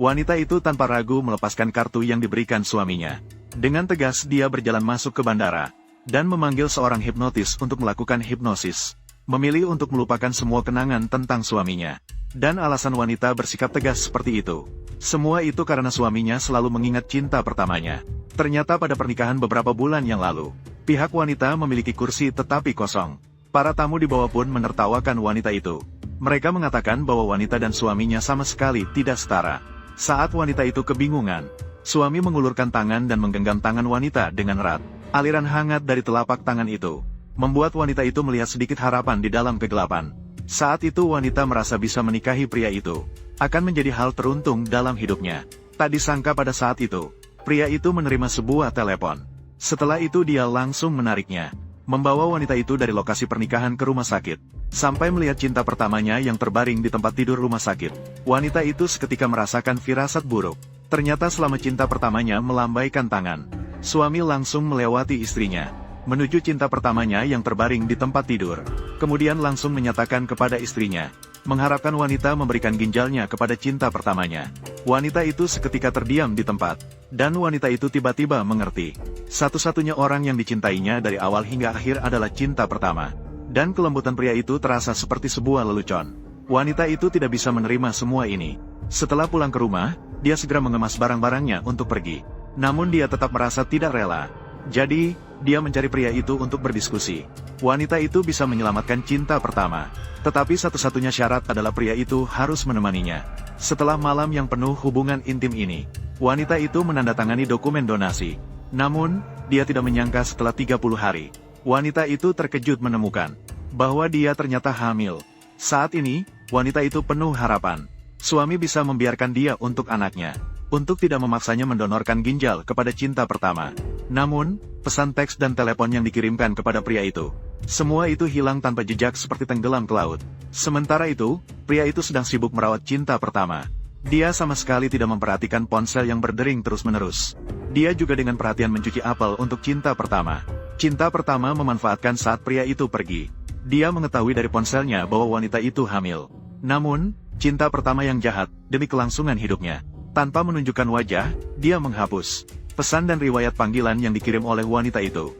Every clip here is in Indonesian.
Wanita itu tanpa ragu melepaskan kartu yang diberikan suaminya. Dengan tegas dia berjalan masuk ke bandara, dan memanggil seorang hipnotis untuk melakukan hipnosis. Memilih untuk melupakan semua kenangan tentang suaminya. Dan alasan wanita bersikap tegas seperti itu. Semua itu karena suaminya selalu mengingat cinta pertamanya. Ternyata pada pernikahan beberapa bulan yang lalu, pihak wanita memiliki kursi tetapi kosong. Para tamu di bawah pun menertawakan wanita itu. Mereka mengatakan bahwa wanita dan suaminya sama sekali tidak setara. Saat wanita itu kebingungan, suami mengulurkan tangan dan menggenggam tangan wanita dengan erat. Aliran hangat dari telapak tangan itu membuat wanita itu melihat sedikit harapan di dalam kegelapan. Saat itu wanita merasa bisa menikahi pria itu akan menjadi hal teruntung dalam hidupnya. Tak disangka pada saat itu, pria itu menerima sebuah telepon. Setelah itu dia langsung menariknya, membawa wanita itu dari lokasi pernikahan ke rumah sakit, sampai melihat cinta pertamanya yang terbaring di tempat tidur rumah sakit. Wanita itu seketika merasakan firasat buruk. Ternyata selama cinta pertamanya melambaikan tangan, suami langsung melewati istrinya, menuju cinta pertamanya yang terbaring di tempat tidur. Kemudian langsung menyatakan kepada istrinya, mengharapkan wanita memberikan ginjalnya kepada cinta pertamanya. Wanita itu seketika terdiam di tempat, dan wanita itu tiba-tiba mengerti. Satu-satunya orang yang dicintainya dari awal hingga akhir adalah cinta pertama. Dan kelembutan pria itu terasa seperti sebuah lelucon. Wanita itu tidak bisa menerima semua ini. Setelah pulang ke rumah, dia segera mengemas barang-barangnya untuk pergi. Namun dia tetap merasa tidak rela. Jadi, dia mencari pria itu untuk berdiskusi. Wanita itu bisa menyelamatkan cinta pertama. Tetapi satu-satunya syarat adalah pria itu harus menemaninya. Setelah malam yang penuh hubungan intim ini, wanita itu menandatangani dokumen donasi. Namun, dia tidak menyangka setelah 30 hari, wanita itu terkejut menemukan bahwa dia ternyata hamil. Saat ini, wanita itu penuh harapan. Suami bisa membiarkan dia untuk anaknya, untuk tidak memaksanya mendonorkan ginjal kepada cinta pertama. Namun, pesan teks dan telepon yang dikirimkan kepada pria itu, semua itu hilang tanpa jejak seperti tenggelam ke laut. Sementara itu, pria itu sedang sibuk merawat cinta pertama. Dia sama sekali tidak memperhatikan ponsel yang berdering terus-menerus. Dia juga dengan perhatian mencuci apel untuk cinta pertama. Cinta pertama memanfaatkan saat pria itu pergi. Dia mengetahui dari ponselnya bahwa wanita itu hamil. Namun, cinta pertama yang jahat, demi kelangsungan hidupnya, tanpa menunjukkan wajah, dia menghapus pesan dan riwayat panggilan yang dikirim oleh wanita itu.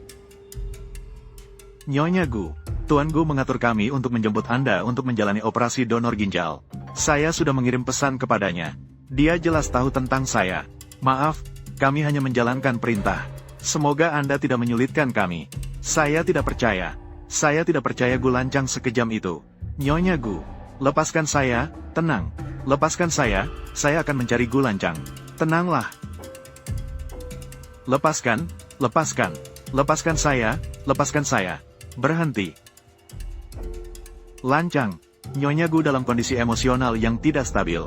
Nyonya Gu, Tuan Gu mengatur kami untuk menjemput Anda untuk menjalani operasi donor ginjal. Saya sudah mengirim pesan kepadanya. Dia jelas tahu tentang saya. Maaf, kami hanya menjalankan perintah. Semoga Anda tidak menyulitkan kami. Saya tidak percaya. Saya tidak percaya Gu lancang sekejam itu. Nyonya Gu, lepaskan saya, tenang. Lepaskan saya akan mencari Gu lancang. Tenanglah. Lepaskan, lepaskan. Lepaskan saya. Berhenti. Lancang. Nyonya Gu dalam kondisi emosional yang tidak stabil.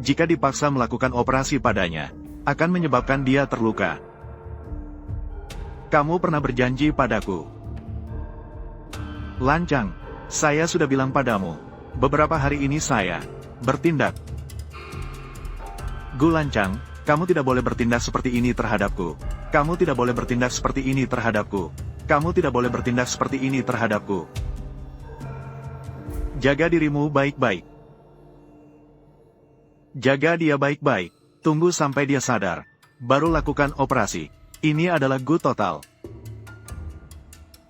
Jika dipaksa melakukan operasi padanya, akan menyebabkan dia terluka. Kamu pernah berjanji padaku. Lancang, saya sudah bilang padamu. Beberapa hari ini saya bertindak. Gu Lancang, kamu tidak boleh bertindak seperti ini terhadapku. Kamu tidak boleh bertindak seperti ini terhadapku. Kamu tidak boleh bertindak seperti ini terhadapku. Jaga dirimu baik-baik. Jaga dia baik-baik. Tunggu sampai dia sadar. Baru lakukan operasi. Ini adalah Gu total.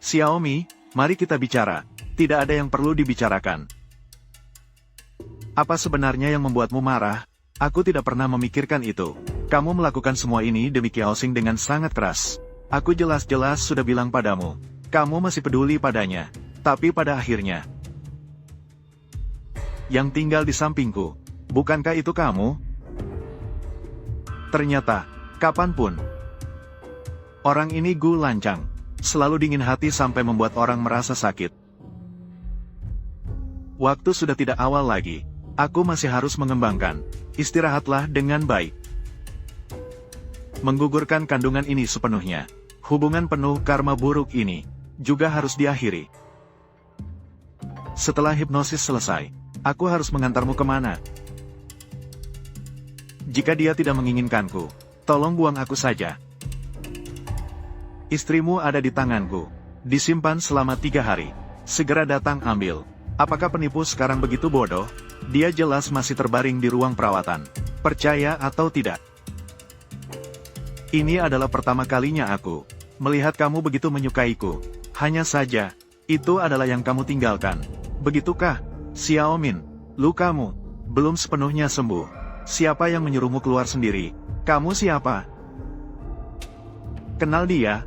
Xiaomi, mari kita bicara. Tidak ada yang perlu dibicarakan. Apa sebenarnya yang membuatmu marah? Aku tidak pernah memikirkan itu. Kamu melakukan semua ini demi Qiaoxing dengan sangat keras. Aku jelas-jelas sudah bilang padamu. Kamu masih peduli padanya. Tapi pada akhirnya, yang tinggal di sampingku, bukankah itu kamu? Ternyata, kapanpun. Orang ini Gu Lancang. Selalu dingin hati sampai membuat orang merasa sakit. Waktu sudah tidak awal lagi. Aku masih harus mengembangkan. Istirahatlah dengan baik. Menggugurkan kandungan ini sepenuhnya. Hubungan penuh karma buruk ini juga harus diakhiri. Setelah hipnosis selesai, aku harus mengantarmu kemana? Jika dia tidak menginginkanku, tolong buang aku saja. Istrimu ada di tanganku. Disimpan selama 3 hari. Segera datang ambil. Apakah penipu sekarang begitu bodoh? Dia jelas masih terbaring di ruang perawatan. Percaya atau tidak? Ini adalah pertama kalinya aku melihat kamu begitu menyukaiku. Hanya saja, itu adalah yang kamu tinggalkan. Begitukah, Xiaomin? Lukamu belum sepenuhnya sembuh. Siapa yang menyuruhmu keluar sendiri? Kamu siapa? Kenal dia?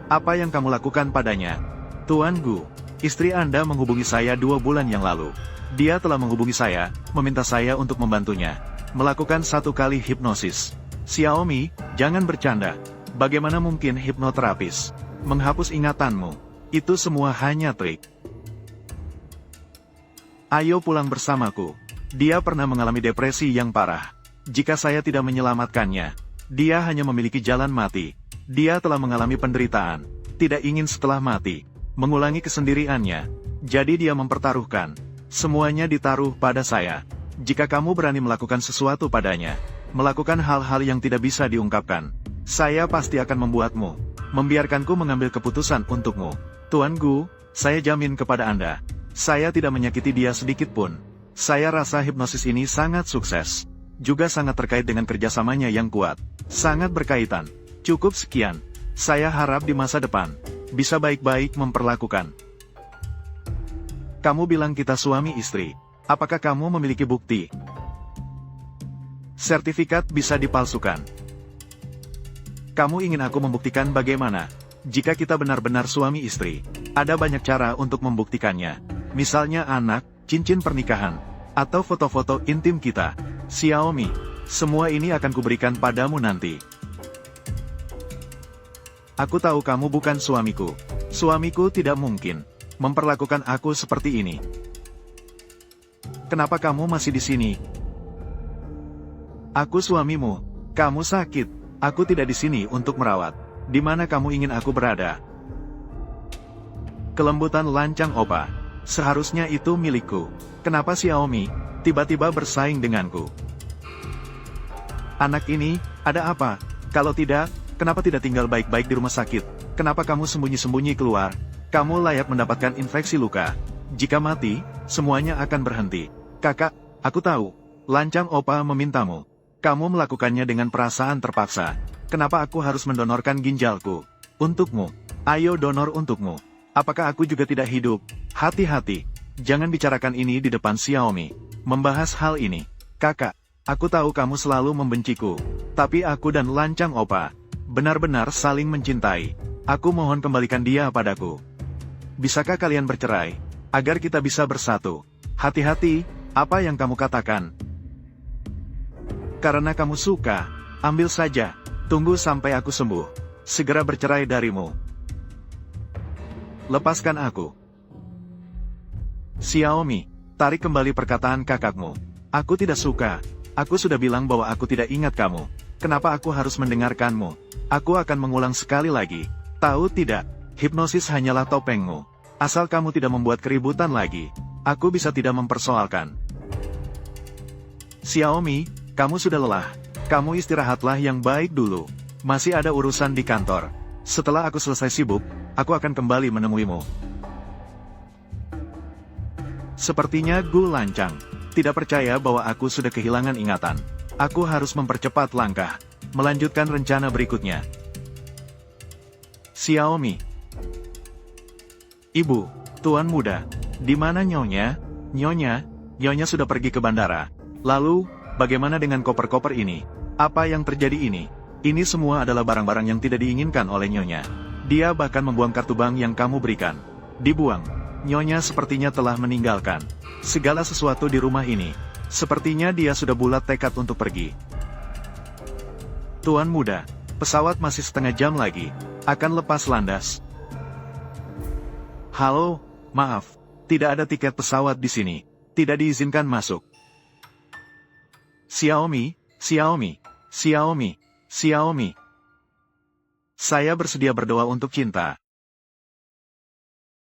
Apa yang kamu lakukan padanya? Tuan Gu, istri Anda menghubungi saya 2 bulan yang lalu. Dia telah menghubungi saya, meminta saya untuk membantunya melakukan 1 kali hipnosis. Xiaomi, jangan bercanda. Bagaimana mungkin hipnoterapis menghapus ingatanmu? Itu semua hanya trik. Ayo pulang bersamaku. Dia pernah mengalami depresi yang parah. Jika saya tidak menyelamatkannya, dia hanya memiliki jalan mati. Dia telah mengalami penderitaan, tidak ingin setelah mati mengulangi kesendiriannya. Jadi dia mempertaruhkan. Semuanya ditaruh pada saya. Jika kamu berani melakukan sesuatu padanya, melakukan hal-hal yang tidak bisa diungkapkan, saya pasti akan membuatmu, membiarkanku mengambil keputusan untukmu. Tuan Gu, saya jamin kepada Anda, saya tidak menyakiti dia sedikit pun. Saya rasa hipnosis ini sangat sukses. Juga sangat terkait dengan kerjasamanya yang kuat. Sangat berkaitan. Cukup sekian. Saya harap di masa depan, bisa baik-baik memperlakukan. Kamu bilang kita suami istri. Apakah kamu memiliki bukti? Sertifikat bisa dipalsukan. Kamu ingin aku membuktikan bagaimana? Jika kita benar-benar suami istri, ada banyak cara untuk membuktikannya. Misalnya anak, cincin pernikahan, atau foto-foto intim kita. Xiaomi, semua ini akan kuberikan padamu nanti. Aku tahu kamu bukan suamiku. Suamiku tidak mungkin memperlakukan aku seperti ini. Kenapa kamu masih di sini? Aku suamimu. Kamu sakit. Aku tidak di sini untuk merawat. Di mana kamu ingin aku berada? Kelembutan lancang opa. Seharusnya itu milikku. Kenapa Xiaomi tiba-tiba bersaing denganku? Anak ini, ada apa? Kalau tidak, kenapa tidak tinggal baik-baik di rumah sakit? Kenapa kamu sembunyi-sembunyi keluar? Kamu layak mendapatkan infeksi luka. Jika mati, semuanya akan berhenti. Kakak, aku tahu. Lancang opa memintamu. Kamu melakukannya dengan perasaan terpaksa. Kenapa aku harus mendonorkan ginjalku? Untukmu. Ayo donor untukmu. Apakah aku juga tidak hidup? Hati-hati. Jangan bicarakan ini di depan Xiaomi. Membahas hal ini. Kakak, aku tahu kamu selalu membenciku. Tapi aku dan Lancang opa benar-benar saling mencintai. Aku mohon kembalikan dia padaku. Bisakah kalian bercerai, agar kita bisa bersatu? Hati-hati, apa yang kamu katakan? Karena kamu suka, ambil saja. Tunggu sampai aku sembuh. Segera bercerai darimu. Lepaskan aku. Xiaomi, tarik kembali perkataan kakakmu. Aku tidak suka. Aku sudah bilang bahwa aku tidak ingat kamu. Kenapa aku harus mendengarkanmu? Aku akan mengulang sekali lagi. Tahu tidak? Hipnosis hanyalah topengmu. Asal kamu tidak membuat keributan lagi, aku bisa tidak mempersoalkan. Xiaomi, kamu sudah lelah. Kamu istirahatlah yang baik dulu. Masih ada urusan di kantor. Setelah aku selesai sibuk, aku akan kembali menemuimu. Sepertinya Gu Lancang tidak percaya bahwa aku sudah kehilangan ingatan. Aku harus mempercepat langkah, melanjutkan rencana berikutnya. Xiaomi. Ibu, Tuan Muda, di mana Nyonya? Nyonya sudah pergi ke bandara. Lalu, bagaimana dengan koper-koper ini? Apa yang terjadi ini? Ini semua adalah barang-barang yang tidak diinginkan oleh Nyonya. Dia bahkan membuang kartu bank yang kamu berikan. Dibuang. Nyonya sepertinya telah meninggalkan segala sesuatu di rumah ini. Sepertinya dia sudah bulat tekad untuk pergi. Tuan Muda, pesawat masih setengah jam lagi. Akan lepas landas. Halo, maaf. Tidak ada tiket pesawat di sini. Tidak diizinkan masuk. Xiaomi. Saya bersedia berdoa untuk cinta.